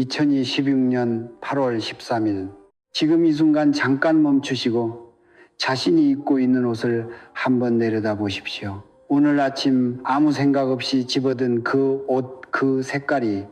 2026년 8월 13일 지금 이 순간 잠깐 멈추시고 자신이 입고 있는 옷을 한번 내려다 보십시오. 오늘 아침 아무 생각 없이 집어든 그 옷, 그 색깔이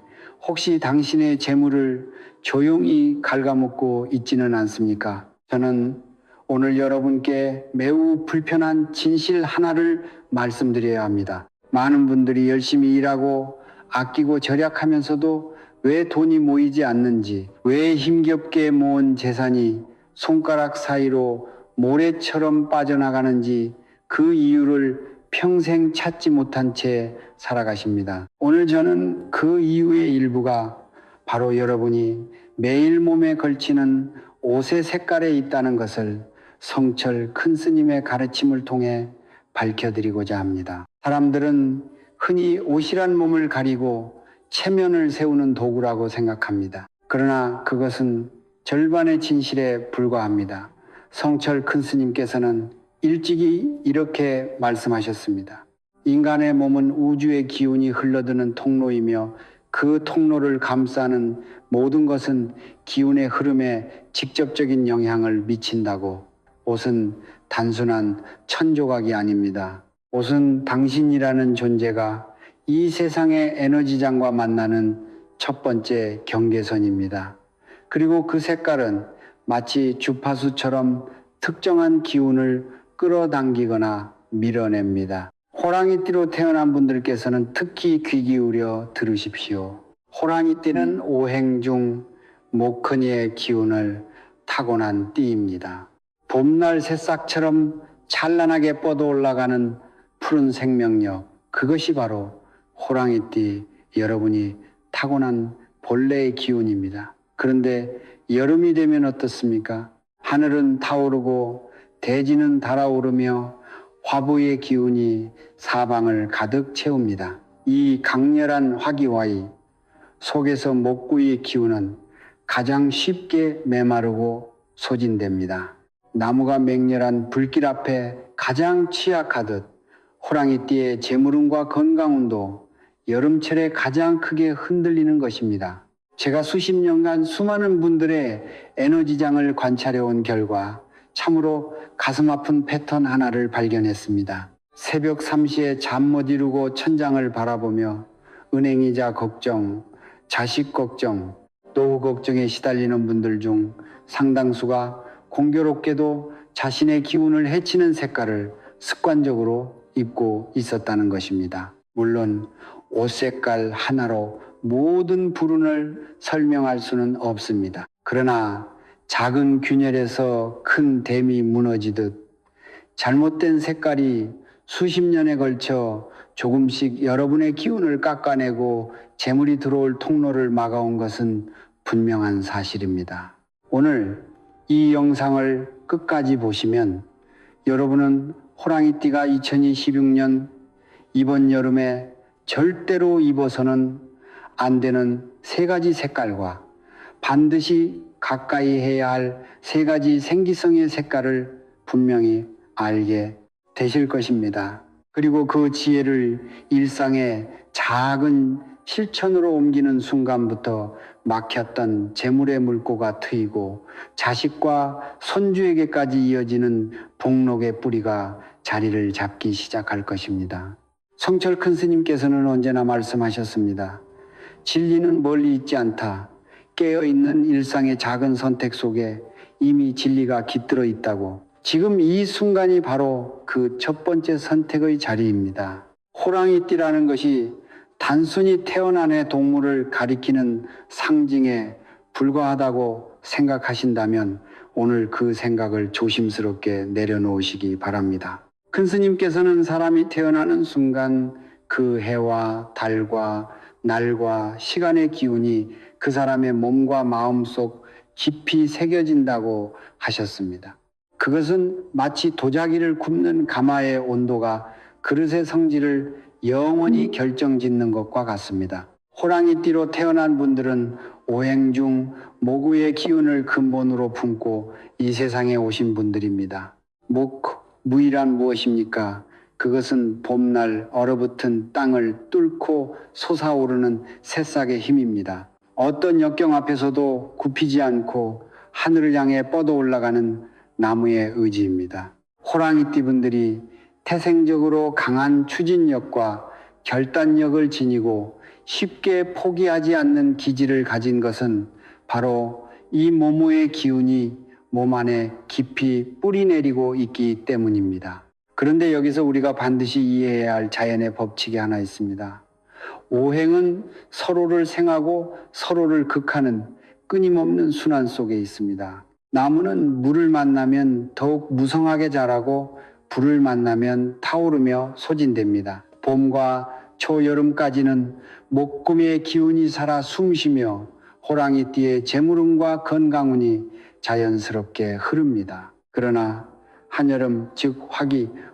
혹시 당신의 재물을 조용히 갉아먹고 있지는 않습니까? 저는 오늘 여러분께 매우 불편한 진실 하나를 말씀드려야 합니다. 많은 분들이 열심히 일하고 아끼고 절약하면서도 왜 돈이 모이지 않는지, 왜 힘겹게 모은 재산이 손가락 사이로 모래처럼 빠져나가는지 그 이유를 평생 찾지 못한 채 살아가십니다. 오늘 저는 그 이유의 일부가 바로 여러분이 매일 몸에 걸치는 옷의 색깔에 있다는 것을 성철 큰 스님의 가르침을 통해 밝혀드리고자 합니다. 사람들은 흔히 옷이란 몸을 가리고 체면을 세우는 도구라고 생각합니다. 그러나 그것은 절반의 진실에 불과합니다. 성철 큰 스님께서는 일찍이 이렇게 말씀하셨습니다. 인간의 몸은 우주의 기운이 흘러드는 통로이며 그 통로를 감싸는 모든 것은 기운의 흐름에 직접적인 영향을 미친다고. 옷은 단순한 천조각이 아닙니다. 옷은 당신이라는 존재가 이 세상의 에너지장과 만나는 첫 번째 경계선입니다. 그리고 그 색깔은 마치 주파수처럼 특정한 기운을 끌어당기거나 밀어냅니다. 호랑이띠로 태어난 분들께서는 특히 귀 기울여 들으십시오. 호랑이띠는 오행 중 모크니의 기운을 타고난 띠입니다. 봄날 새싹처럼 찬란하게 뻗어 올라가는 푸른 생명력, 그것이 바로 호랑이띠 여러분이 타고난 본래의 기운입니다. 그런데 여름이 되면 어떻습니까? 하늘은 타오르고 대지는 달아오르며 화부의 기운이 사방을 가득 채웁니다. 이 강렬한 화기와이 속에서 목구의 기운은 가장 쉽게 메마르고 소진됩니다. 나무가 맹렬한 불길 앞에 가장 취약하듯 호랑이띠의 재물운과 건강운도 여름철에 가장 크게 흔들리는 것입니다. 제가 수십 년간 수많은 분들의 에너지장을 관찰해온 결과 참으로 가슴 아픈 패턴 하나를 발견했습니다. 새벽 3시에 잠 못 이루고 천장을 바라보며 은행이자 걱정, 자식 걱정, 노후 걱정에 시달리는 분들 중 상당수가 공교롭게도 자신의 기운을 해치는 색깔을 습관적으로 입고 있었다는 것입니다. 물론 옷 색깔 하나로 모든 불운을 설명할 수는 없습니다. 그러나 작은 균열에서 큰 댐이 무너지듯 잘못된 색깔이 수십 년에 걸쳐 조금씩 여러분의 기운을 깎아내고 재물이 들어올 통로를 막아온 것은 분명한 사실입니다. 오늘 이 영상을 끝까지 보시면 여러분은 호랑이띠가 2026년 이번 여름에 절대로 입어서는 안 되는 세 가지 색깔과 반드시 가까이 해야 할 세 가지 생기성의 색깔을 분명히 알게 되실 것입니다. 그리고 그 지혜를 일상의 작은 실천으로 옮기는 순간부터 막혔던 재물의 물꼬가 트이고 자식과 손주에게까지 이어지는 복록의 뿌리가 자리를 잡기 시작할 것입니다. 성철 큰 스님께서는 언제나 말씀하셨습니다. 진리는 멀리 있지 않다. 깨어있는 일상의 작은 선택 속에 이미 진리가 깃들어 있다고. 지금 이 순간이 바로 그 첫 번째 선택의 자리입니다. 호랑이띠라는 것이 단순히 태어난 해 동물을 가리키는 상징에 불과하다고 생각하신다면 오늘 그 생각을 조심스럽게 내려놓으시기 바랍니다. 큰 스님께서는 사람이 태어나는 순간 그 해와 달과 날과 시간의 기운이 그 사람의 몸과 마음 속 깊이 새겨진다고 하셨습니다. 그것은 마치 도자기를 굽는 가마의 온도가 그릇의 성질을 영원히 결정짓는 것과 같습니다. 호랑이띠로 태어난 분들은 오행 중 모구의 기운을 근본으로 품고 이 세상에 오신 분들입니다. 무이란 무엇입니까? 그것은 봄날 얼어붙은 땅을 뚫고 솟아오르는 새싹의 힘입니다. 어떤 역경 앞에서도 굽히지 않고 하늘을 향해 뻗어 올라가는 나무의 의지입니다. 호랑이띠 분들이 태생적으로 강한 추진력과 결단력을 지니고 쉽게 포기하지 않는 기질을 가진 것은 바로 이 모모의 기운이 몸 안에 깊이 뿌리내리고 있기 때문입니다. 그런데 여기서 우리가 반드시 이해해야 할 자연의 법칙이 하나 있습니다. 오행은 서로를 생하고 서로를 극하는 끊임없는 순환 속에 있습니다. 나무는 물을 만나면 더욱 무성하게 자라고 불을 만나면 타오르며 소진됩니다. 봄과 초여름까지는 목금의 기운이 살아 숨쉬며 호랑이띠의 재물운과 건강운이 자연스럽게 흐릅니다. 그러나 한여름 즉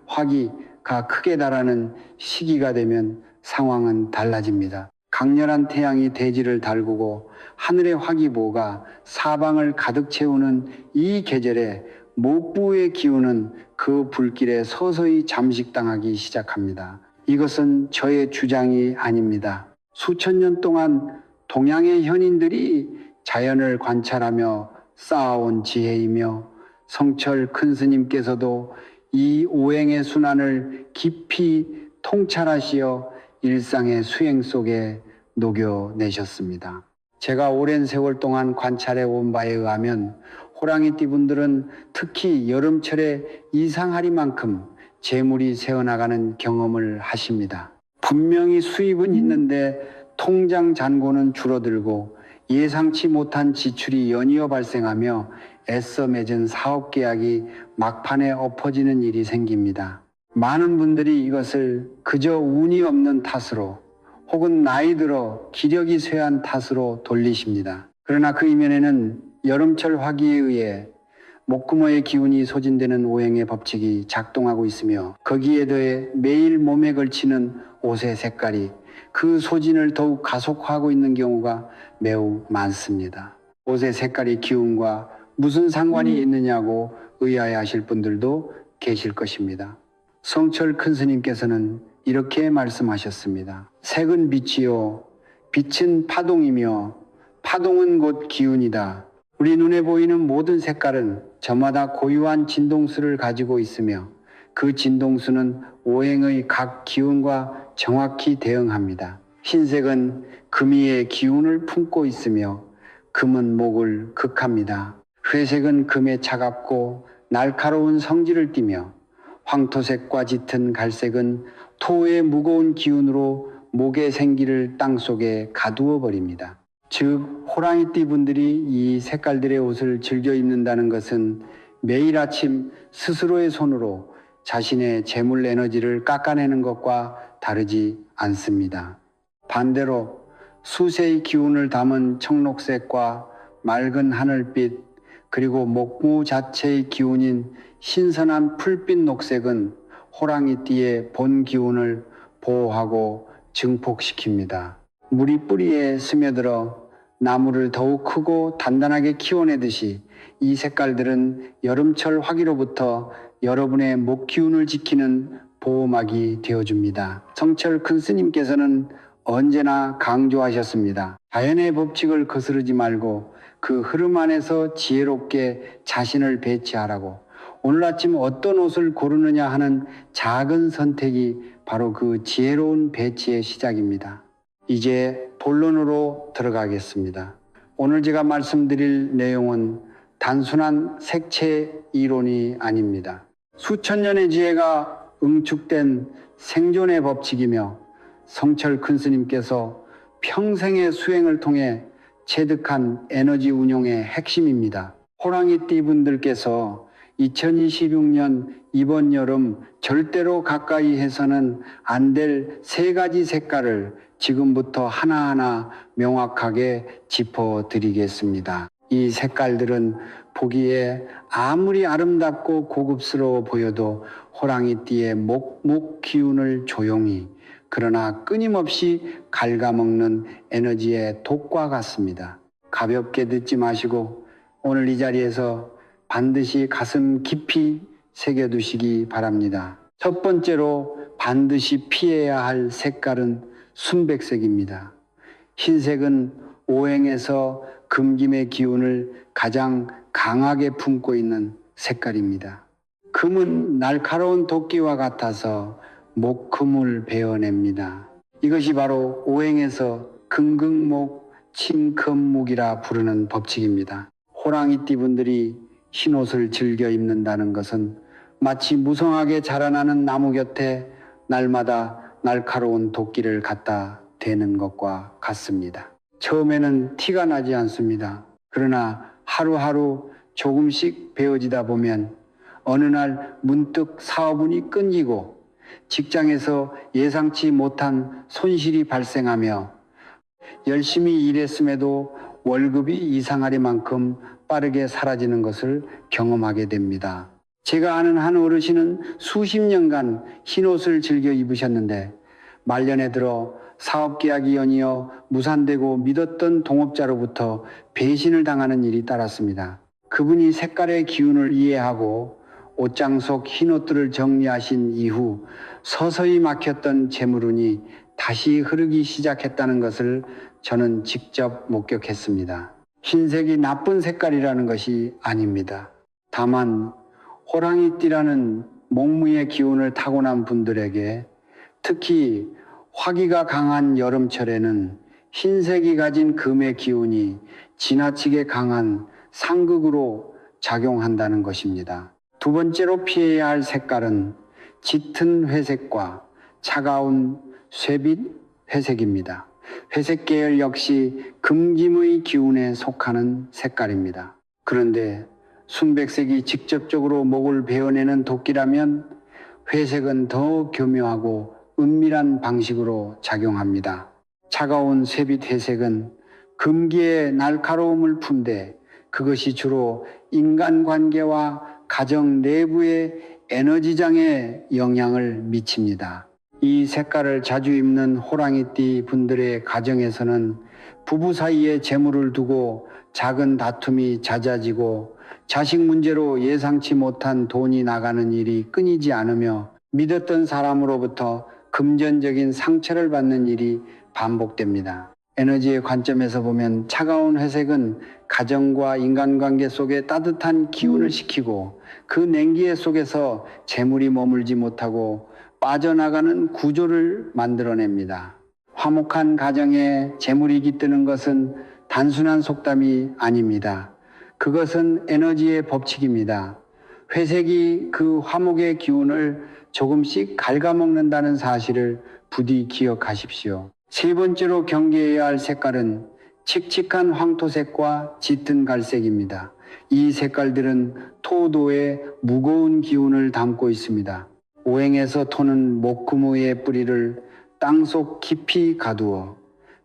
화기가 크게 달하는 시기가 되면 상황은 달라집니다. 강렬한 태양이 대지를 달구고 하늘의 화기보가 사방을 가득 채우는 이 계절에 목부의 기운은 그 불길에 서서히 잠식당하기 시작합니다. 이것은 저의 주장이 아닙니다. 수천 년 동안 동양의 현인들이 자연을 관찰하며 쌓아온 지혜이며 성철 큰 스님께서도 이 오행의 순환을 깊이 통찰하시어 일상의 수행 속에 녹여내셨습니다. 제가 오랜 세월 동안 관찰해 온 바에 의하면 호랑이띠 분들은 특히 여름철에 이상하리만큼 재물이 새어나가는 경험을 하십니다. 분명히 수입은 있는데 통장 잔고는 줄어들고 예상치 못한 지출이 연이어 발생하며 애써 맺은 사업 계약이 막판에 엎어지는 일이 생깁니다. 많은 분들이 이것을 그저 운이 없는 탓으로 혹은 나이 들어 기력이 쇠한 탓으로 돌리십니다. 그러나 그 이면에는 여름철 화기에 의해 목금어의 기운이 소진되는 오행의 법칙이 작동하고 있으며 거기에 더해 매일 몸에 걸치는 옷의 색깔이 그 소진을 더욱 가속화하고 있는 경우가 매우 많습니다. 옷의 색깔이 기운과 무슨 상관이 있느냐고 의아해하실 분들도 계실 것입니다. 성철 큰 스님께서는 이렇게 말씀하셨습니다. 색은 빛이요 빛은 파동이며 파동은 곧 기운이다. 우리 눈에 보이는 모든 색깔은 저마다 고유한 진동수를 가지고 있으며 그 진동수는 오행의 각 기운과 정확히 대응합니다. 흰색은 금이의 기운을 품고 있으며 금은 목을 극합니다. 회색은 금의 차갑고 날카로운 성질을 띠며 황토색과 짙은 갈색은 토의 무거운 기운으로 목의 생기를 땅속에 가두어 버립니다. 즉 호랑이띠 분들이 이 색깔들의 옷을 즐겨 입는다는 것은 매일 아침 스스로의 손으로 자신의 재물 에너지를 깎아내는 것과 다르지 않습니다. 반대로 수세의 기운을 담은 청록색과 맑은 하늘빛 그리고 목무 자체의 기운인 신선한 풀빛 녹색은 호랑이띠의 본 기운을 보호하고 증폭시킵니다. 물이 뿌리에 스며들어 나무를 더욱 크고 단단하게 키워내듯이 이 색깔들은 여름철 화기로부터 여러분의 목 기운을 지키는 보호막이 되어줍니다. 성철 큰 스님께서는 언제나 강조하셨습니다. 자연의 법칙을 거스르지 말고 그 흐름 안에서 지혜롭게 자신을 배치하라고. 오늘 아침 어떤 옷을 고르느냐 하는 작은 선택이 바로 그 지혜로운 배치의 시작입니다. 이제 본론으로 들어가겠습니다. 오늘 제가 말씀드릴 내용은 단순한 색채 이론이 아닙니다. 수천 년의 지혜가 응축된 생존의 법칙이며 성철 큰 스님께서 평생의 수행을 통해 체득한 에너지 운용의 핵심입니다. 호랑이띠 분들께서 2026년 이번 여름 절대로 가까이 해서는 안 될 세 가지 색깔을 지금부터 하나하나 명확하게 짚어드리겠습니다. 이 색깔들은 보기에 아무리 아름답고 고급스러워 보여도 호랑이띠의 목 기운을 조용히 그러나 끊임없이 갉아먹는 에너지의 독과 같습니다. 가볍게 듣지 마시고 오늘 이 자리에서 반드시 가슴 깊이 새겨두시기 바랍니다. 첫 번째로 반드시 피해야 할 색깔은 순백색입니다. 흰색은 오행에서 금김의 기운을 가장 강하게 품고 있는 색깔입니다. 금은 날카로운 도끼와 같아서 목금을 베어냅니다. 이것이 바로 오행에서 금극목, 침금목이라 부르는 법칙입니다. 호랑이띠 분들이 흰옷을 즐겨 입는다는 것은 마치 무성하게 자라나는 나무 곁에 날마다 날카로운 도끼를 갖다 대는 것과 같습니다. 처음에는 티가 나지 않습니다. 그러나 하루하루 조금씩 배워지다 보면 어느 날 문득 사업운이 끊기고 직장에서 예상치 못한 손실이 발생하며 열심히 일했음에도 월급이 이상하리만큼 빠르게 사라지는 것을 경험하게 됩니다. 제가 아는 한 어르신은 수십 년간 흰옷을 즐겨 입으셨는데 말년에 들어 사업계약이 연이어 무산되고 믿었던 동업자로부터 배신을 당하는 일이 따랐습니다. 그분이 색깔의 기운을 이해하고 옷장 속 흰옷들을 정리하신 이후 서서히 막혔던 재물운이 다시 흐르기 시작했다는 것을 저는 직접 목격했습니다. 흰색이 나쁜 색깔이라는 것이 아닙니다. 다만 호랑이띠라는 목무의 기운을 타고난 분들에게 특히 화기가 강한 여름철에는 흰색이 가진 금의 기운이 지나치게 강한 상극으로 작용한다는 것입니다. 두 번째로 피해야 할 색깔은 짙은 회색과 차가운 쇠빛 회색입니다. 회색 계열 역시 금김의 기운에 속하는 색깔입니다. 그런데 순백색이 직접적으로 목을 베어내는 도끼라면 회색은 더 교묘하고 은밀한 방식으로 작용합니다. 차가운 쇠빛 회색은 금기의 날카로움을 품되 그것이 주로 인간관계와 가정 내부의 에너지장에 영향을 미칩니다. 이 색깔을 자주 입는 호랑이띠 분들의 가정에서는 부부 사이에 재물을 두고 작은 다툼이 잦아지고 자식 문제로 예상치 못한 돈이 나가는 일이 끊이지 않으며 믿었던 사람으로부터 금전적인 상처를 받는 일이 반복됩니다. 에너지의 관점에서 보면 차가운 회색은 가정과 인간관계 속에 따뜻한 기운을 식히고 그 냉기 속에서 재물이 머물지 못하고 빠져나가는 구조를 만들어냅니다. 화목한 가정에 재물이 깃드는 것은 단순한 속담이 아닙니다. 그것은 에너지의 법칙입니다. 회색이 그 화목의 기운을 조금씩 갉아먹는다는 사실을 부디 기억하십시오. 세 번째로 경계해야 할 색깔은 칙칙한 황토색과 짙은 갈색입니다. 이 색깔들은 토도의 무거운 기운을 담고 있습니다. 오행에서 토는 목금의 뿌리를 땅속 깊이 가두어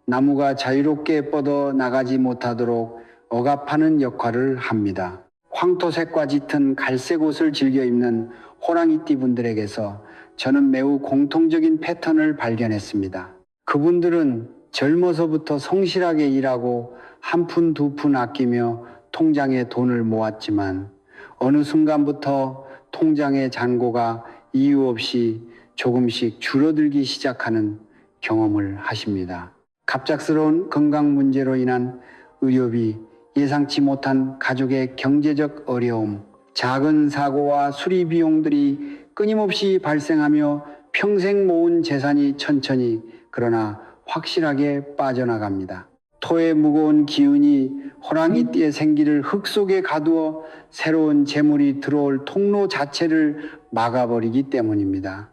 나무가 자유롭게 뻗어 나가지 못하도록 억압하는 역할을 합니다. 황토색과 짙은 갈색 옷을 즐겨 입는 호랑이띠 분들에게서 저는 매우 공통적인 패턴을 발견했습니다. 그분들은 젊어서부터 성실하게 일하고 한 푼 두 푼 아끼며 통장에 돈을 모았지만 어느 순간부터 통장의 잔고가 이유 없이 조금씩 줄어들기 시작하는 경험을 하십니다. 갑작스러운 건강 문제로 인한 의료비, 예상치 못한 가족의 경제적 어려움, 작은 사고와 수리 비용들이 끊임없이 발생하며 평생 모은 재산이 천천히 그러나 확실하게 빠져나갑니다. 토의 무거운 기운이 호랑이띠의 생기를 흙 속에 가두어 새로운 재물이 들어올 통로 자체를 막아버리기 때문입니다.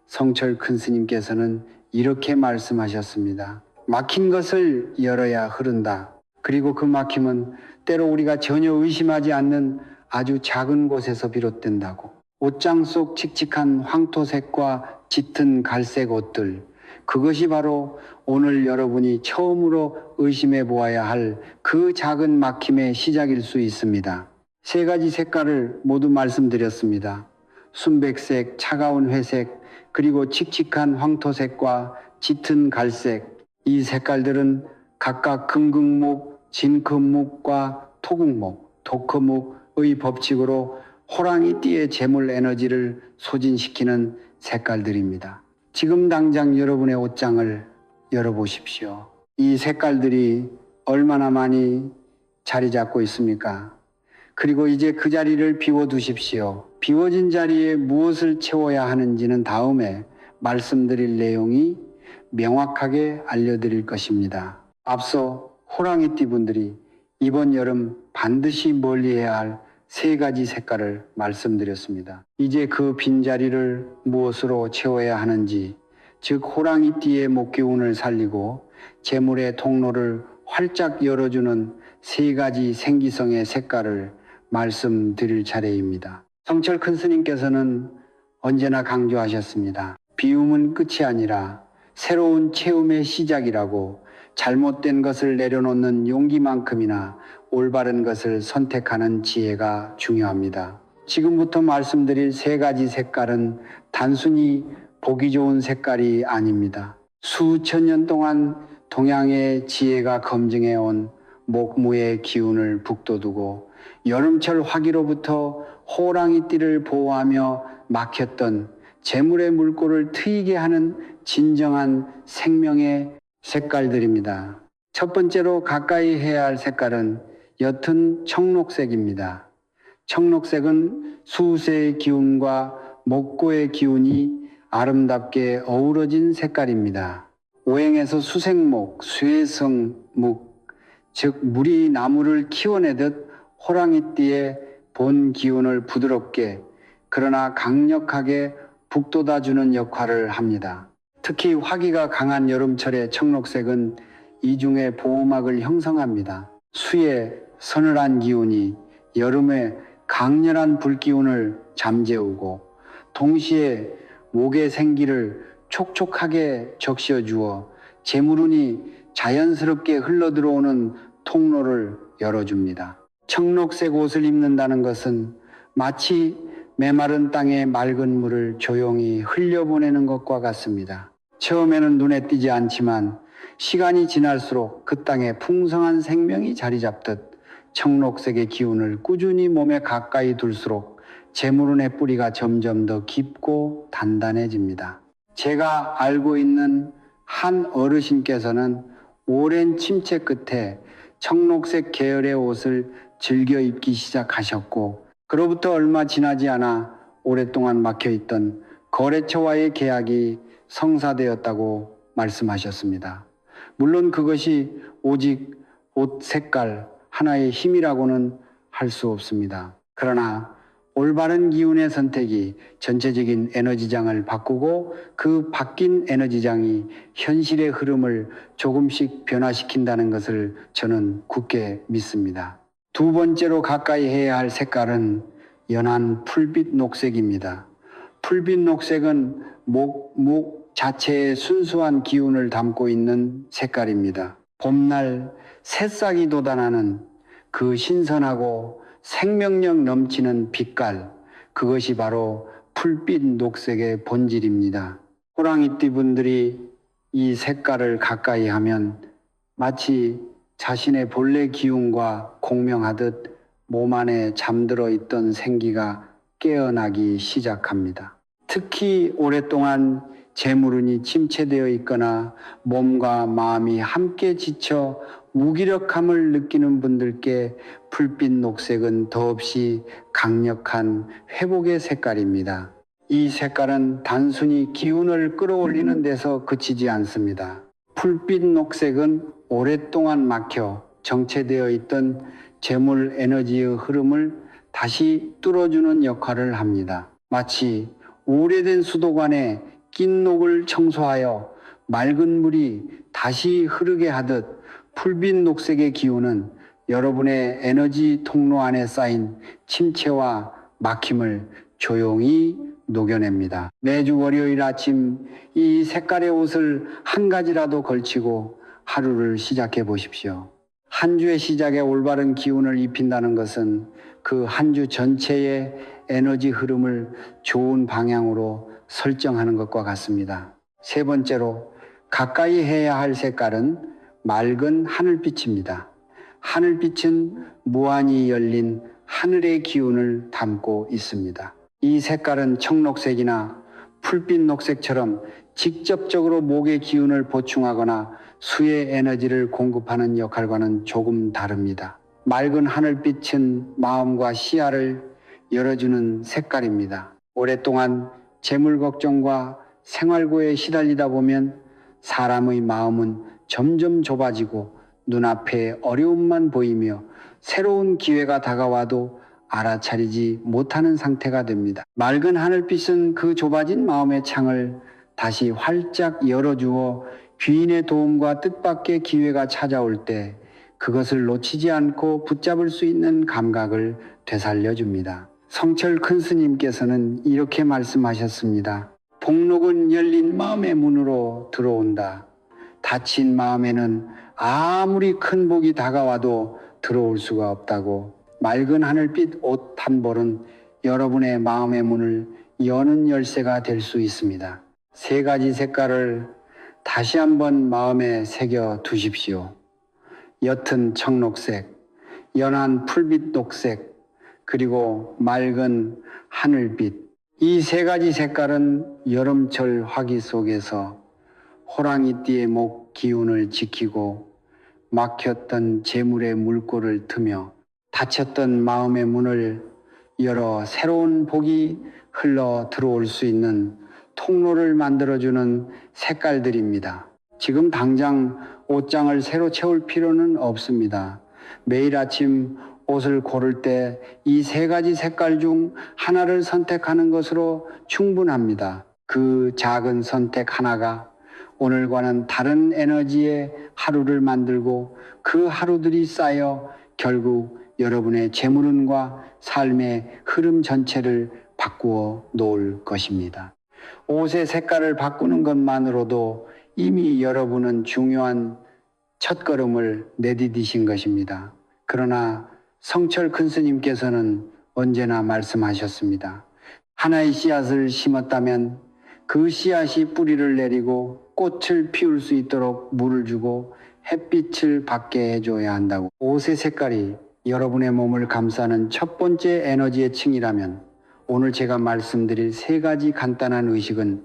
성철 큰 스님께서는 이렇게 말씀하셨습니다. 막힌 것을 열어야 흐른다. 그리고 그 막힘은 때로 우리가 전혀 의심하지 않는 아주 작은 곳에서 비롯된다고. 옷장 속 칙칙한 황토색과 짙은 갈색 옷들, 그것이 바로 오늘 여러분이 처음으로 의심해 보아야 할 그 작은 막힘의 시작일 수 있습니다. 세 가지 색깔을 모두 말씀드렸습니다. 순백색, 차가운 회색, 그리고 칙칙한 황토색과 짙은 갈색. 이 색깔들은 각각 금극목, 진금목과 토극목, 독극목의 법칙으로 호랑이띠의 재물 에너지를 소진시키는 색깔들입니다. 지금 당장 여러분의 옷장을 열어보십시오. 이 색깔들이 얼마나 많이 자리 잡고 있습니까? 그리고 이제 그 자리를 비워두십시오. 비워진 자리에 무엇을 채워야 하는지는 다음에 말씀드릴 내용이 명확하게 알려드릴 것입니다. 앞서 호랑이띠 분들이 이번 여름 반드시 멀리해야 할 3가지 색깔을 말씀드렸습니다. 이제 그 빈자리를 무엇으로 채워야 하는지, 즉 호랑이띠의 목기운을 살리고 재물의 통로를 활짝 열어주는 3가지 생기성의 색깔을 말씀드릴 차례입니다. 성철 큰 스님께서는 언제나 강조하셨습니다. 비움은 끝이 아니라 새로운 체험의 시작이라고, 잘못된 것을 내려놓는 용기만큼이나 올바른 것을 선택하는 지혜가 중요합니다. 지금부터 말씀드릴 3가지 색깔은 단순히 보기 좋은 색깔이 아닙니다. 수천 년 동안 동양의 지혜가 검증해온 목무의 기운을 북돋우고 여름철 화기로부터 호랑이띠를 보호하며 막혔던 재물의 물꼬를 트이게 하는 진정한 생명의 색깔들입니다. 첫 번째로 가까이 해야 할 색깔은 옅은 청록색입니다. 청록색은 수세의 기운과 목고의 기운이 아름답게 어우러진 색깔입니다. 오행에서 수생목, 수해성목, 즉 물이 나무를 키워내듯 호랑이띠의 본 기운을 부드럽게 그러나 강력하게 북돋아주는 역할을 합니다. 특히 화기가 강한 여름철의 청록색은 이중의 보호막을 형성합니다. 수의 서늘한 기운이 여름의 강렬한 불기운을 잠재우고 동시에 목의 생기를 촉촉하게 적셔주어 재물운이 자연스럽게 흘러들어오는 통로를 열어줍니다. 청록색 옷을 입는다는 것은 마치 메마른 땅에 맑은 물을 조용히 흘려보내는 것과 같습니다. 처음에는 눈에 띄지 않지만 시간이 지날수록 그 땅에 풍성한 생명이 자리 잡듯 청록색의 기운을 꾸준히 몸에 가까이 둘수록 재물운의 뿌리가 점점 더 깊고 단단해집니다. 제가 알고 있는 한 어르신께서는 오랜 침체 끝에 청록색 계열의 옷을 즐겨 입기 시작하셨고 그로부터 얼마 지나지 않아 오랫동안 막혀있던 거래처와의 계약이 성사되었다고 말씀하셨습니다. 물론 그것이 오직 옷 색깔 하나의 힘이라고는 할 수 없습니다. 그러나 올바른 기운의 선택이 전체적인 에너지장을 바꾸고 그 바뀐 에너지장이 현실의 흐름을 조금씩 변화시킨다는 것을 저는 굳게 믿습니다. 두 번째로 가까이 해야 할 색깔은 연한 풀빛 녹색입니다. 풀빛 녹색은 목 자체의 순수한 기운을 담고 있는 색깔입니다. 봄날 새싹이 돋아나는 그 신선하고 생명력 넘치는 빛깔, 그것이 바로 풀빛 녹색의 본질입니다. 호랑이띠 분들이 이 색깔을 가까이 하면 마치 자신의 본래 기운과 공명하듯 몸 안에 잠들어 있던 생기가 깨어나기 시작합니다. 특히 오랫동안 재물운이 침체되어 있거나 몸과 마음이 함께 지쳐 무기력함을 느끼는 분들께 풀빛 녹색은 더없이 강력한 회복의 색깔입니다. 이 색깔은 단순히 기운을 끌어올리는 데서 그치지 않습니다. 풀빛 녹색은 오랫동안 막혀 정체되어 있던 재물 에너지의 흐름을 다시 뚫어주는 역할을 합니다. 마치 오래된 수도관에 낀 녹을 청소하여 맑은 물이 다시 흐르게 하듯 풀빛 녹색의 기운은 여러분의 에너지 통로 안에 쌓인 침체와 막힘을 조용히 녹여냅니다. 매주 월요일 아침 이 색깔의 옷을 한 가지라도 걸치고 하루를 시작해 보십시오. 한 주의 시작에 올바른 기운을 입힌다는 것은 그 한 주 전체의 에너지 흐름을 좋은 방향으로 설정하는 것과 같습니다. 세 번째로 가까이 해야 할 색깔은 맑은 하늘빛입니다. 하늘빛은 무한히 열린 하늘의 기운을 담고 있습니다. 이 색깔은 청록색이나 풀빛 녹색처럼 직접적으로 목의 기운을 보충하거나 수의 에너지를 공급하는 역할과는 조금 다릅니다. 맑은 하늘빛은 마음과 시야를 열어주는 색깔입니다. 오랫동안 재물 걱정과 생활고에 시달리다 보면 사람의 마음은 점점 좁아지고 눈앞에 어려움만 보이며 새로운 기회가 다가와도 알아차리지 못하는 상태가 됩니다. 맑은 하늘빛은 그 좁아진 마음의 창을 다시 활짝 열어주어 귀인의 도움과 뜻밖의 기회가 찾아올 때 그것을 놓치지 않고 붙잡을 수 있는 감각을 되살려줍니다. 성철 큰 스님께서는 이렇게 말씀하셨습니다. 복록은 열린 마음의 문으로 들어온다. 닫힌 마음에는 아무리 큰 복이 다가와도 들어올 수가 없다고. 맑은 하늘빛 옷 한 벌은 여러분의 마음의 문을 여는 열쇠가 될 수 있습니다. 세 가지 색깔을 다시 한번 마음에 새겨 두십시오. 옅은 청록색, 연한 풀빛 녹색, 그리고 맑은 하늘빛. 이 세 가지 색깔은 여름철 화기 속에서 호랑이띠의 목 기운을 지키고 막혔던 재물의 물꼬를 트며 닫혔던 마음의 문을 열어 새로운 복이 흘러 들어올 수 있는 통로를 만들어주는 색깔들입니다. 지금 당장 옷장을 새로 채울 필요는 없습니다. 매일 아침 옷을 고를 때 이 세 가지 색깔 중 하나를 선택하는 것으로 충분합니다. 그 작은 선택 하나가 오늘과는 다른 에너지의 하루를 만들고 그 하루들이 쌓여 결국 여러분의 재물운과 삶의 흐름 전체를 바꾸어 놓을 것입니다. 옷의 색깔을 바꾸는 것만으로도 이미 여러분은 중요한 첫걸음을 내디디신 것입니다. 그러나 성철 큰 스님께서는 언제나 말씀하셨습니다. 하나의 씨앗을 심었다면 그 씨앗이 뿌리를 내리고 꽃을 피울 수 있도록 물을 주고 햇빛을 받게 해줘야 한다고. 옷의 색깔이 여러분의 몸을 감싸는 첫 번째 에너지의 층이라면 오늘 제가 말씀드릴 세 가지 간단한 의식은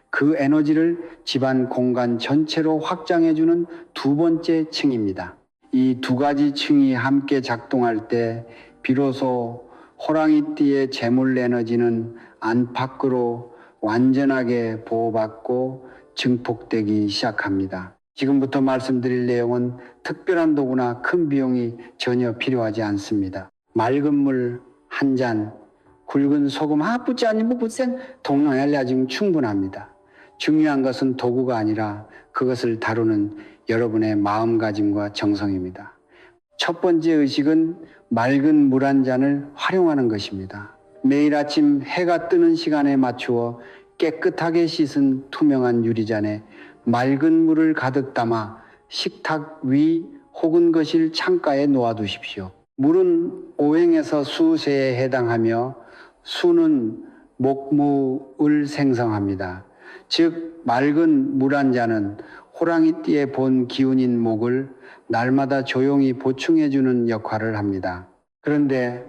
그 에너지를 집안 공간 전체로 확장해주는 두 번째 층입니다. 이 두 가지 층이 함께 작동할 때 비로소 호랑이띠의 재물 에너지는 안팎으로 완전하게 보호받고 증폭되기 시작합니다. 지금부터 말씀드릴 내용은 특별한 도구나 큰 비용이 전혀 필요하지 않습니다. 맑은 물 한 잔, 굵은 소금 붙지 않으면 붙센 동남아지금 충분합니다. 중요한 것은 도구가 아니라 그것을 다루는 여러분의 마음가짐과 정성입니다. 첫 번째 의식은 맑은 물 한 잔을 활용하는 것입니다. 매일 아침 해가 뜨는 시간에 맞추어 깨끗하게 씻은 투명한 유리잔에 맑은 물을 가득 담아 식탁 위 혹은 거실 창가에 놓아두십시오. 물은 오행에서 수세에 해당하며 수는 목무을 생성합니다. 즉 맑은 물 한 잔은 호랑이띠의 본 기운인 목을 날마다 조용히 보충해주는 역할을 합니다. 그런데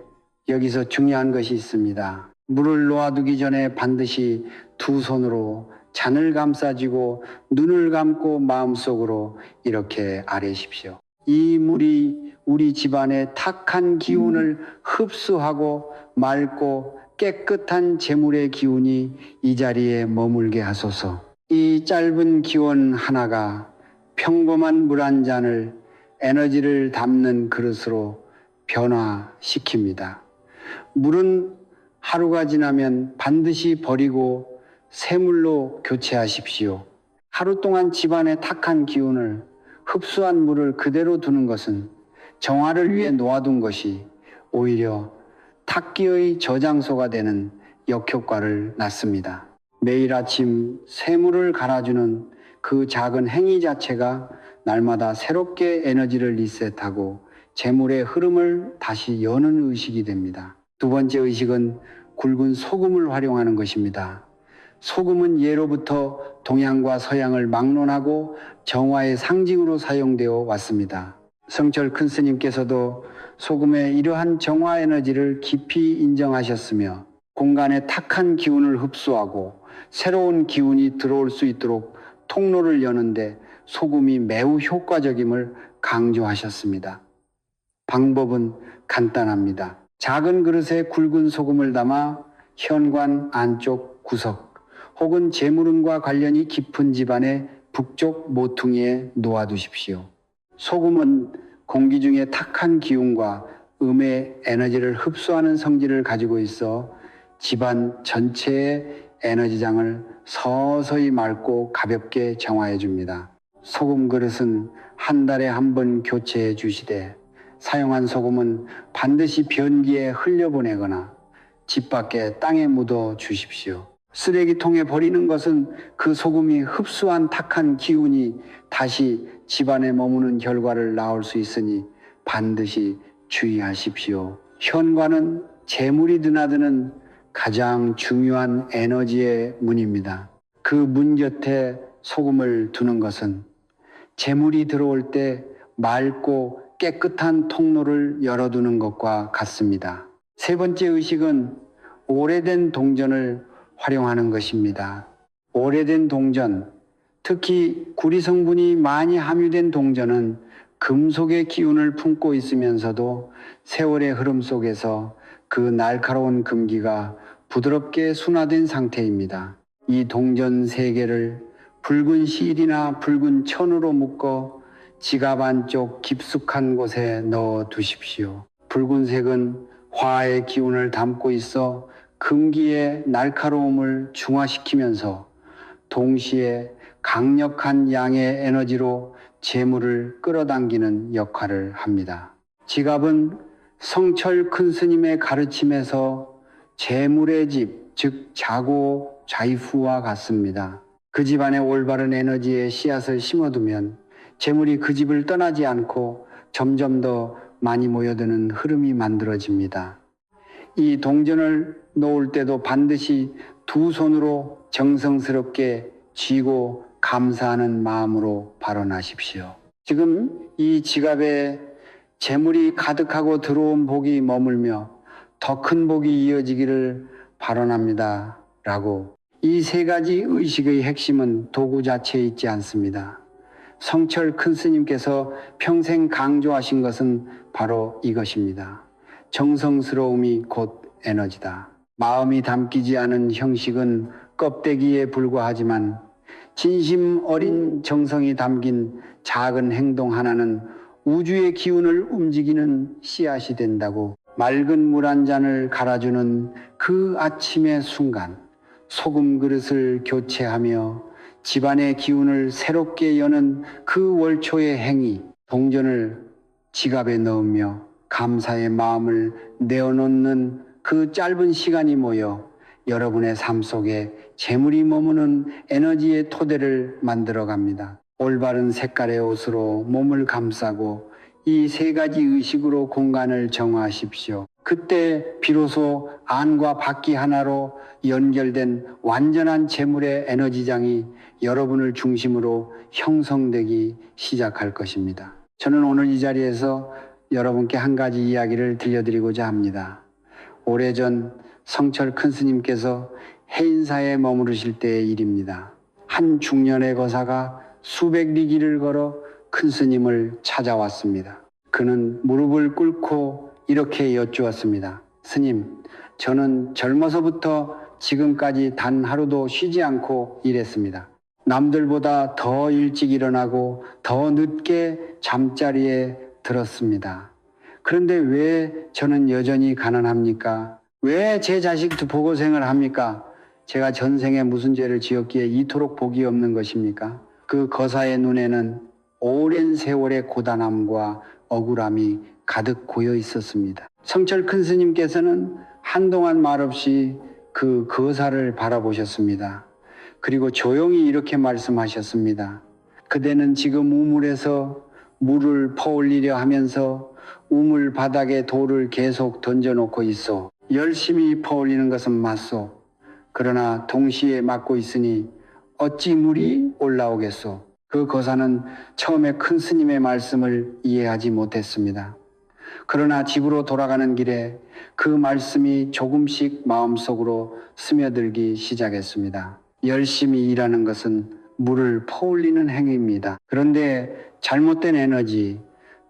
여기서 중요한 것이 있습니다. 물을 놓아두기 전에 반드시 두 손으로 잔을 감싸쥐고 눈을 감고 마음속으로 이렇게 아뢰십시오. 이 물이 우리 집안의 탁한 기운을 흡수하고 맑고 깨끗한 재물의 기운이 이 자리에 머물게 하소서. 이 짧은 기원 하나가 평범한 물 한 잔을 에너지를 담는 그릇으로 변화시킵니다. 물은 하루가 지나면 반드시 버리고 새물로 교체하십시오. 하루 동안 집안의 탁한 기운을 흡수한 물을 그대로 두는 것은 정화를 위해 놓아둔 것이 오히려 탁기의 저장소가 되는 역효과를 낳습니다. 매일 아침 새물을 갈아주는 그 작은 행위 자체가 날마다 새롭게 에너지를 리셋하고 재물의 흐름을 다시 여는 의식이 됩니다. 두 번째 의식은 굵은 소금을 활용하는 것입니다. 소금은 예로부터 동양과 서양을 막론하고 정화의 상징으로 사용되어 왔습니다. 성철 큰 스님께서도 소금의 이러한 정화 에너지를 깊이 인정하셨으며 공간의 탁한 기운을 흡수하고 새로운 기운이 들어올 수 있도록 통로를 여는데 소금이 매우 효과적임을 강조하셨습니다. 방법은 간단합니다. 작은 그릇에 굵은 소금을 담아 현관 안쪽 구석 혹은 재물운과 관련이 깊은 집안의 북쪽 모퉁이에 놓아두십시오. 소금은 공기 중에 탁한 기운과 음의 에너지를 흡수하는 성질을 가지고 있어 집안 전체의 에너지장을 서서히 맑고 가볍게 정화해 줍니다. 소금 그릇은 한 달에 한 번 교체해 주시되 사용한 소금은 반드시 변기에 흘려보내거나 집 밖에 땅에 묻어 주십시오. 쓰레기통에 버리는 것은 그 소금이 흡수한 탁한 기운이 다시 집안에 머무는 결과를 낳을 수 있으니 반드시 주의하십시오. 현관은 재물이 드나드는 가장 중요한 에너지의 문입니다. 그 문 곁에 소금을 두는 것은 재물이 들어올 때 맑고 깨끗한 통로를 열어두는 것과 같습니다. 세 번째 의식은 오래된 동전을 활용하는 것입니다. 오래된 동전, 특히 구리 성분이 많이 함유된 동전은 금속의 기운을 품고 있으면서도 세월의 흐름 속에서 그 날카로운 금기가 부드럽게 순화된 상태입니다. 이 동전 3개를 붉은 실이나 붉은 천으로 묶어 지갑 안쪽 깊숙한 곳에 넣어 두십시오. 붉은색은 화의 기운을 담고 있어 금기의 날카로움을 중화시키면서 동시에 강력한 양의 에너지로 재물을 끌어당기는 역할을 합니다. 지갑은 성철 큰 스님의 가르침에서 재물의 집, 즉 자고 자이후와 같습니다. 그 집안에 올바른 에너지의 씨앗을 심어두면 재물이 그 집을 떠나지 않고 점점 더 많이 모여드는 흐름이 만들어집니다. 이 동전을 놓을 때도 반드시 두 손으로 정성스럽게 쥐고 감사하는 마음으로 발언하십시오. 지금 이 지갑에 재물이 가득하고 들어온 복이 머물며 더 큰 복이 이어지기를 발언합니다. 라고. 이 3가지 의식의 핵심은 도구 자체에 있지 않습니다. 성철 큰 스님께서 평생 강조하신 것은 바로 이것입니다. 정성스러움이 곧 에너지다. 마음이 담기지 않은 형식은 껍데기에 불과하지만 진심 어린 정성이 담긴 작은 행동 하나는 우주의 기운을 움직이는 씨앗이 된다고. 맑은 물 한 잔을 갈아주는 그 아침의 순간, 소금 그릇을 교체하며 집안의 기운을 새롭게 여는 그 월초의 행위, 동전을 지갑에 넣으며 감사의 마음을 내어놓는 그 짧은 시간이 모여 여러분의 삶 속에 재물이 머무는 에너지의 토대를 만들어 갑니다. 올바른 색깔의 옷으로 몸을 감싸고 이 3가지 의식으로 공간을 정화하십시오. 그때 비로소 안과 밖이 하나로 연결된 완전한 재물의 에너지장이 여러분을 중심으로 형성되기 시작할 것입니다. 저는 오늘 이 자리에서 여러분께 한 가지 이야기를 들려드리고자 합니다. 오래전 성철 큰 스님께서 해인사에 머무르실 때의 일입니다. 한 중년의 거사가 수백 리길을 걸어 큰 스님을 찾아왔습니다. 그는 무릎을 꿇고 이렇게 여쭈었습니다. 스님, 저는 젊어서부터 지금까지 단 하루도 쉬지 않고 일했습니다. 남들보다 더 일찍 일어나고 더 늦게 잠자리에 들었습니다. 그런데 왜 저는 여전히 가난합니까? 왜 제 자식도 보고생을 합니까? 제가 전생에 무슨 죄를 지었기에 이토록 복이 없는 것입니까? 그 거사의 눈에는 오랜 세월의 고단함과 억울함이 가득 고여 있었습니다. 성철 큰 스님께서는 한동안 말없이 그 거사를 바라보셨습니다. 그리고 조용히 이렇게 말씀하셨습니다. 그대는 지금 우물에서 물을 퍼올리려 하면서 우물 바닥에 돌을 계속 던져놓고 있어. 열심히 퍼올리는 것은 맞소. 그러나 동시에 막고 있으니 어찌 물이 올라오겠소. 그 거사는 처음에 큰 스님의 말씀을 이해하지 못했습니다. 그러나 집으로 돌아가는 길에 그 말씀이 조금씩 마음속으로 스며들기 시작했습니다. 열심히 일하는 것은 물을 퍼올리는 행위입니다. 그런데 잘못된 에너지,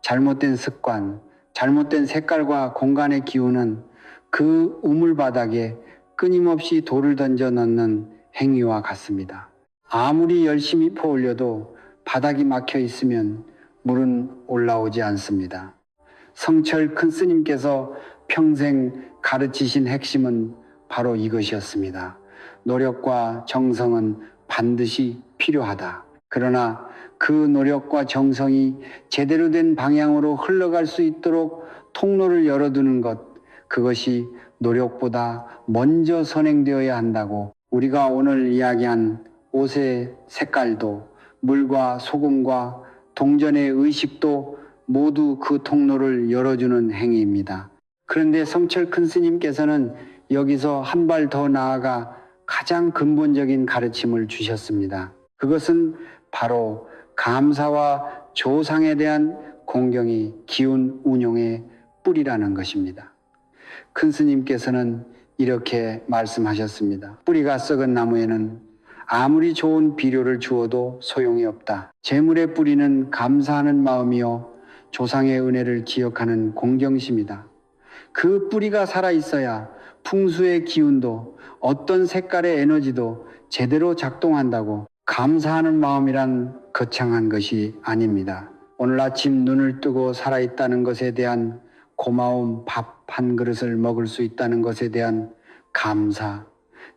잘못된 습관, 잘못된 색깔과 공간의 기운은 그 우물바닥에 끊임없이 돌을 던져 넣는 행위와 같습니다. 아무리 열심히 퍼올려도 바닥이 막혀 있으면 물은 올라오지 않습니다. 성철 큰 스님께서 평생 가르치신 핵심은 바로 이것이었습니다. 노력과 정성은 반드시 필요하다. 그러나 그 노력과 정성이 제대로 된 방향으로 흘러갈 수 있도록 통로를 열어두는 것, 그것이 노력보다 먼저 선행되어야 한다고, 우리가 오늘 이야기한 옷의 색깔도 물과 소금과 동전의 의식도 모두 그 통로를 열어주는 행위입니다. 그런데 성철 큰 스님께서는 여기서 한 발 더 나아가 가장 근본적인 가르침을 주셨습니다. 그것은 바로 감사와 조상에 대한 공경이 기운 운용의 뿌리라는 것입니다. 큰 스님께서는 이렇게 말씀하셨습니다. 뿌리가 썩은 나무에는 아무리 좋은 비료를 주어도 소용이 없다. 재물의 뿌리는 감사하는 마음이요 조상의 은혜를 기억하는 공경심이다. 그 뿌리가 살아있어야 풍수의 기운도 어떤 색깔의 에너지도 제대로 작동한다고. 감사하는 마음이란 거창한 것이 아닙니다. 오늘 아침 눈을 뜨고 살아있다는 것에 대한 고마움, 밥 한 그릇을 먹을 수 있다는 것에 대한 감사,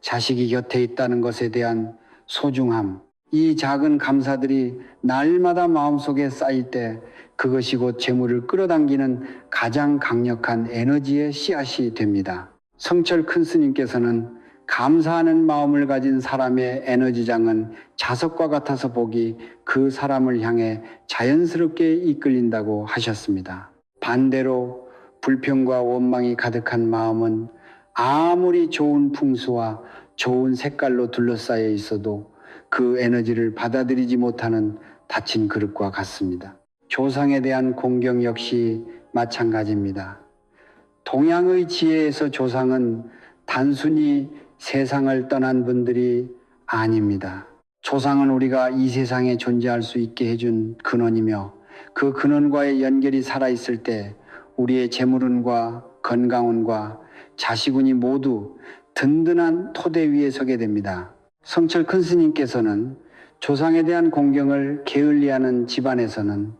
자식이 곁에 있다는 것에 대한 소중함, 이 작은 감사들이 날마다 마음속에 쌓일 때 그것이 곧 재물을 끌어당기는 가장 강력한 에너지의 씨앗이 됩니다. 성철 큰 스님께서는 감사하는 마음을 가진 사람의 에너지장은 자석과 같아서 보기 그 사람을 향해 자연스럽게 이끌린다고 하셨습니다. 반대로 불평과 원망이 가득한 마음은 아무리 좋은 풍수와 좋은 색깔로 둘러싸여 있어도 그 에너지를 받아들이지 못하는 닫힌 그릇과 같습니다. 조상에 대한 공경 역시 마찬가지입니다. 동양의 지혜에서 조상은 단순히 세상을 떠난 분들이 아닙니다. 조상은 우리가 이 세상에 존재할 수 있게 해준 근원이며 그 근원과의 연결이 살아있을 때 우리의 재물운과 건강운과 자식운이 모두 든든한 토대 위에 서게 됩니다. 성철 큰 스님께서는 조상에 대한 공경을 게을리하는 집안에서는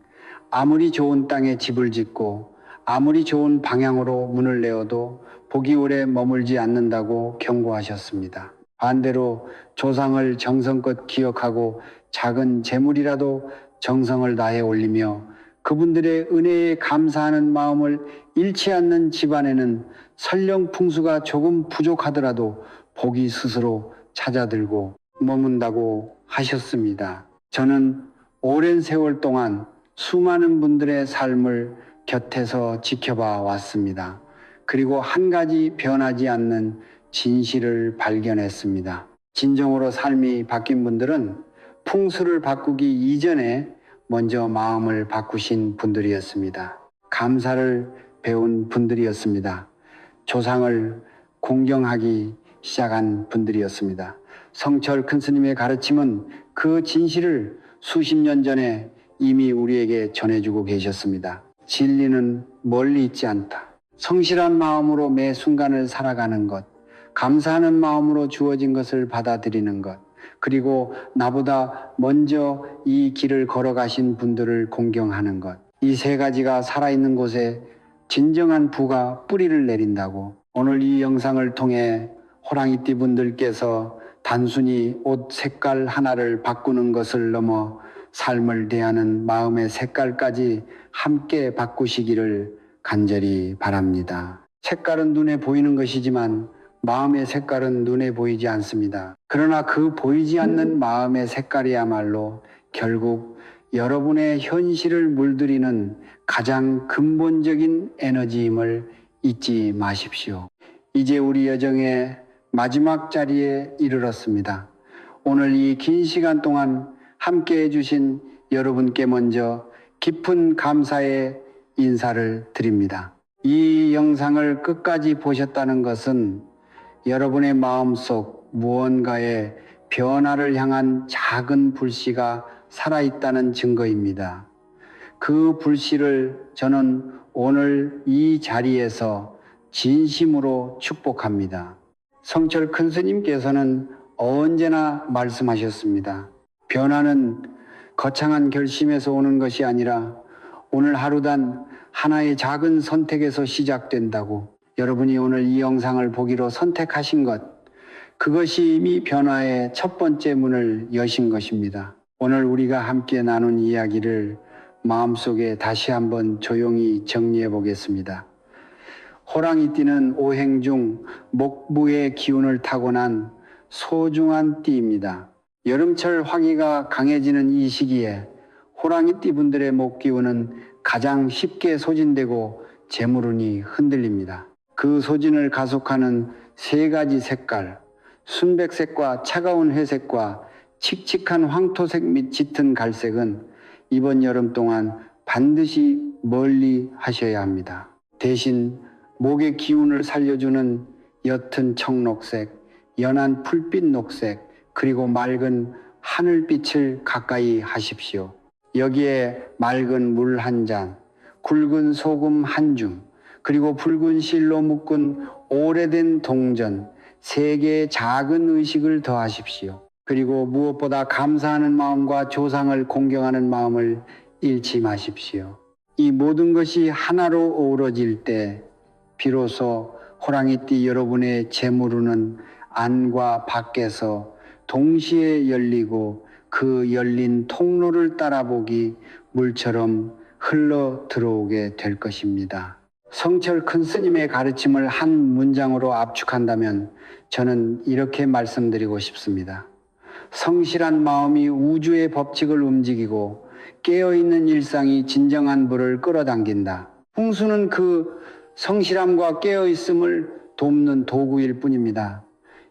아무리 좋은 땅에 집을 짓고 아무리 좋은 방향으로 문을 내어도 복이 오래 머물지 않는다고 경고하셨습니다. 반대로 조상을 정성껏 기억하고 작은 재물이라도 정성을 다해 올리며 그분들의 은혜에 감사하는 마음을 잃지 않는 집안에는 설령 풍수가 조금 부족하더라도 복이 스스로 찾아들고 머문다고 하셨습니다. 저는 오랜 세월 동안 수많은 분들의 삶을 곁에서 지켜봐 왔습니다. 그리고 한 가지 변하지 않는 진실을 발견했습니다. 진정으로 삶이 바뀐 분들은 풍수를 바꾸기 이전에 먼저 마음을 바꾸신 분들이었습니다. 감사를 배운 분들이었습니다. 조상을 공경하기 시작한 분들이었습니다. 성철 큰 스님의 가르침은 그 진실을 수십 년 전에 이미 우리에게 전해주고 계셨습니다. 진리는 멀리 있지 않다. 성실한 마음으로 매 순간을 살아가는 것, 감사하는 마음으로 주어진 것을 받아들이는 것, 그리고 나보다 먼저 이 길을 걸어가신 분들을 공경하는 것, 이 세 가지가 살아있는 곳에 진정한 부가 뿌리를 내린다고. 오늘 이 영상을 통해 호랑이띠 분들께서 단순히 옷 색깔 하나를 바꾸는 것을 넘어 삶을 대하는 마음의 색깔까지 함께 바꾸시기를 간절히 바랍니다. 색깔은 눈에 보이는 것이지만 마음의 색깔은 눈에 보이지 않습니다. 그러나 그 보이지 않는 마음의 색깔이야말로 결국 여러분의 현실을 물들이는 가장 근본적인 에너지임을 잊지 마십시오. 이제 우리 여정의 마지막 자리에 이르렀습니다. 오늘 이 긴 시간 동안 함께 해주신 여러분께 먼저 깊은 감사의 인사를 드립니다. 이 영상을 끝까지 보셨다는 것은 여러분의 마음속 무언가에 변화를 향한 작은 불씨가 살아있다는 증거입니다. 그 불씨를 저는 오늘 이 자리에서 진심으로 축복합니다. 성철 큰 스님께서는 언제나 말씀하셨습니다. 변화는 거창한 결심에서 오는 것이 아니라 오늘 하루단 하나의 작은 선택에서 시작된다고. 여러분이 오늘 이 영상을 보기로 선택하신 것, 그것이 이미 변화의 첫 번째 문을 여신 것입니다. 오늘 우리가 함께 나눈 이야기를 마음속에 다시 한번 조용히 정리해 보겠습니다. 호랑이띠는 오행 중 목부의 기운을 타고난 소중한 띠입니다. 여름철 화기가 강해지는 이 시기에 호랑이띠 분들의 목 기운은 가장 쉽게 소진되고 재물운이 흔들립니다. 그 소진을 가속하는 세 가지 색깔, 순백색과 차가운 회색과 칙칙한 황토색 및 짙은 갈색은 이번 여름 동안 반드시 멀리 하셔야 합니다. 대신 목의 기운을 살려주는 옅은 청록색, 연한 풀빛 녹색, 그리고 맑은 하늘빛을 가까이 하십시오. 여기에 맑은 물 한 잔, 굵은 소금 한 줌, 그리고 붉은 실로 묶은 오래된 동전, 3개의 작은 의식을 더하십시오. 그리고 무엇보다 감사하는 마음과 조상을 공경하는 마음을 잃지 마십시오. 이 모든 것이 하나로 어우러질 때 비로소 호랑이띠 여러분의 재물운은 안과 밖에서 동시에 열리고 그 열린 통로를 따라보기 물처럼 흘러 들어오게 될 것입니다. 성철 큰 스님의 가르침을 한 문장으로 압축한다면 저는 이렇게 말씀드리고 싶습니다. 성실한 마음이 우주의 법칙을 움직이고 깨어있는 일상이 진정한 부를 끌어당긴다. 풍수는 그 성실함과 깨어있음을 돕는 도구일 뿐입니다.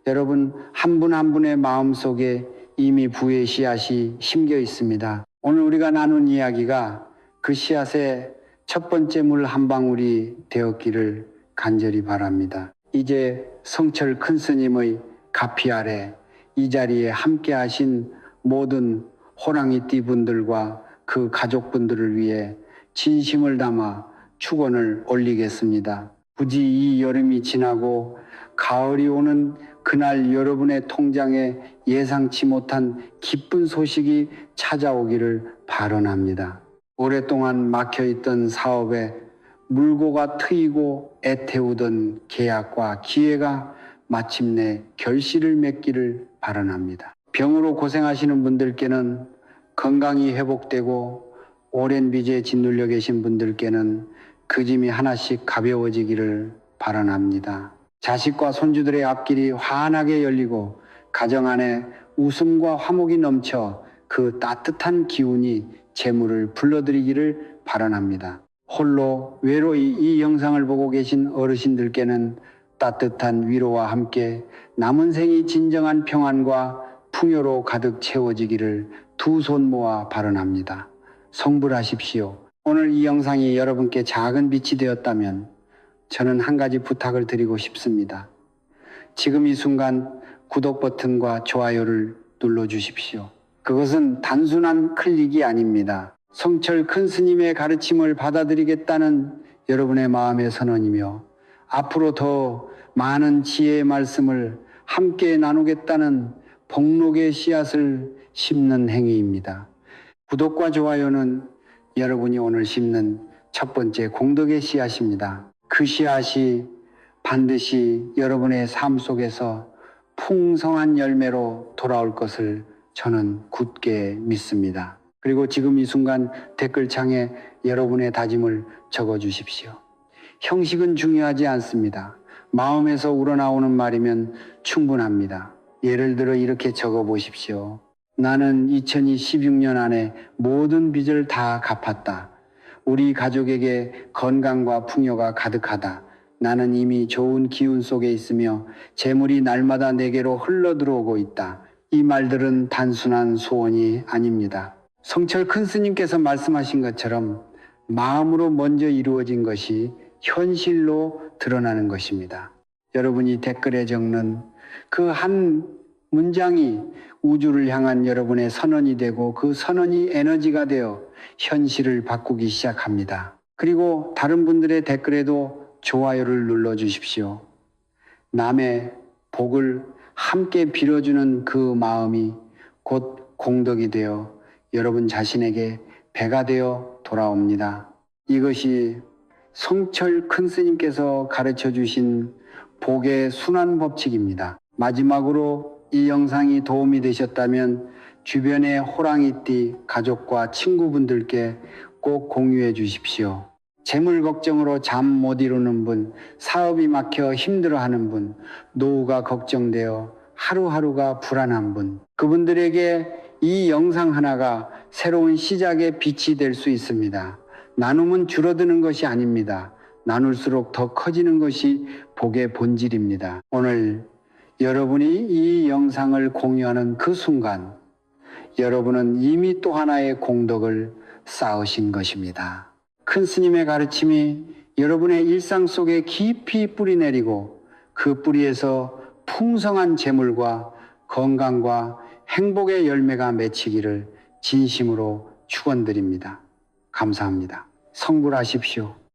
여러분 한 분 한 분의 마음속에 이미 부의 씨앗이 심겨 있습니다. 오늘 우리가 나눈 이야기가 그 씨앗의 첫 번째 물 한 방울이 되었기를 간절히 바랍니다. 이제 성철 큰 스님의 가피 아래 이 자리에 함께 하신 모든 호랑이띠 분들과 그 가족분들을 위해 진심을 담아 축원을 올리겠습니다. 부디 이 여름이 지나고 가을이 오는 그날 여러분의 통장에 예상치 못한 기쁜 소식이 찾아오기를 발언합니다. 오랫동안 막혀있던 사업에 물고가 트이고 애태우던 계약과 기회가 마침내 결실을 맺기를 바라랍니다. 병으로 고생하시는 분들께는 건강이 회복되고 오랜 빚에 짓눌려 계신 분들께는 그 짐이 하나씩 가벼워지기를 바라랍니다. 자식과 손주들의 앞길이 환하게 열리고 가정 안에 웃음과 화목이 넘쳐 그 따뜻한 기운이 재물을 불러들이기를 바라랍니다. 홀로 외로이 이 영상을 보고 계신 어르신들께는 따뜻한 위로와 함께 남은 생이 진정한 평안과 풍요로 가득 채워지기를 두 손 모아 발언합니다. 성불하십시오. 오늘 이 영상이 여러분께 작은 빛이 되었다면 저는 한 가지 부탁을 드리고 싶습니다. 지금 이 순간 구독 버튼과 좋아요를 눌러주십시오. 그것은 단순한 클릭이 아닙니다. 성철 큰 스님의 가르침을 받아들이겠다는 여러분의 마음의 선언이며 앞으로 더 많은 지혜의 말씀을 함께 나누겠다는 복록의 씨앗을 심는 행위입니다. 구독과 좋아요는 여러분이 오늘 심는 첫 번째 공덕의 씨앗입니다. 그 씨앗이 반드시 여러분의 삶 속에서 풍성한 열매로 돌아올 것을 저는 굳게 믿습니다. 그리고 지금 이 순간 댓글창에 여러분의 다짐을 적어주십시오. 형식은 중요하지 않습니다. 마음에서 우러나오는 말이면 충분합니다. 예를 들어 이렇게 적어보십시오. 나는 2016년 안에 모든 빚을 다 갚았다. 우리 가족에게 건강과 풍요가 가득하다. 나는 이미 좋은 기운 속에 있으며 재물이 날마다 내게로 흘러들어오고 있다. 이 말들은 단순한 소원이 아닙니다. 성철 큰 스님께서 말씀하신 것처럼 마음으로 먼저 이루어진 것이 현실로 드러나는 것입니다. 여러분이 댓글에 적는 그 한 문장이 우주를 향한 여러분의 선언이 되고 그 선언이 에너지가 되어 현실을 바꾸기 시작합니다. 그리고 다른 분들의 댓글에도 좋아요를 눌러 주십시오. 남의 복을 함께 빌어주는 그 마음이 곧 공덕이 되어 여러분 자신에게 배가 되어 돌아옵니다. 이것이 성철 큰 스님께서 가르쳐 주신 복의 순환 법칙입니다. 마지막으로 이 영상이 도움이 되셨다면 주변의 호랑이띠 가족과 친구분들께 꼭 공유해 주십시오. 재물 걱정으로 잠 못 이루는 분, 사업이 막혀 힘들어하는 분, 노후가 걱정되어 하루하루가 불안한 분, 그분들에게 이 영상 하나가 새로운 시작의 빛이 될 수 있습니다. 나눔은 줄어드는 것이 아닙니다. 나눌수록 더 커지는 것이 복의 본질입니다. 오늘 여러분이 이 영상을 공유하는 그 순간 여러분은 이미 또 하나의 공덕을 쌓으신 것입니다. 큰 스님의 가르침이 여러분의 일상 속에 깊이 뿌리내리고 그 뿌리에서 풍성한 재물과 건강과 행복의 열매가 맺히기를 진심으로 축원드립니다. 감사합니다. 성불하십시오.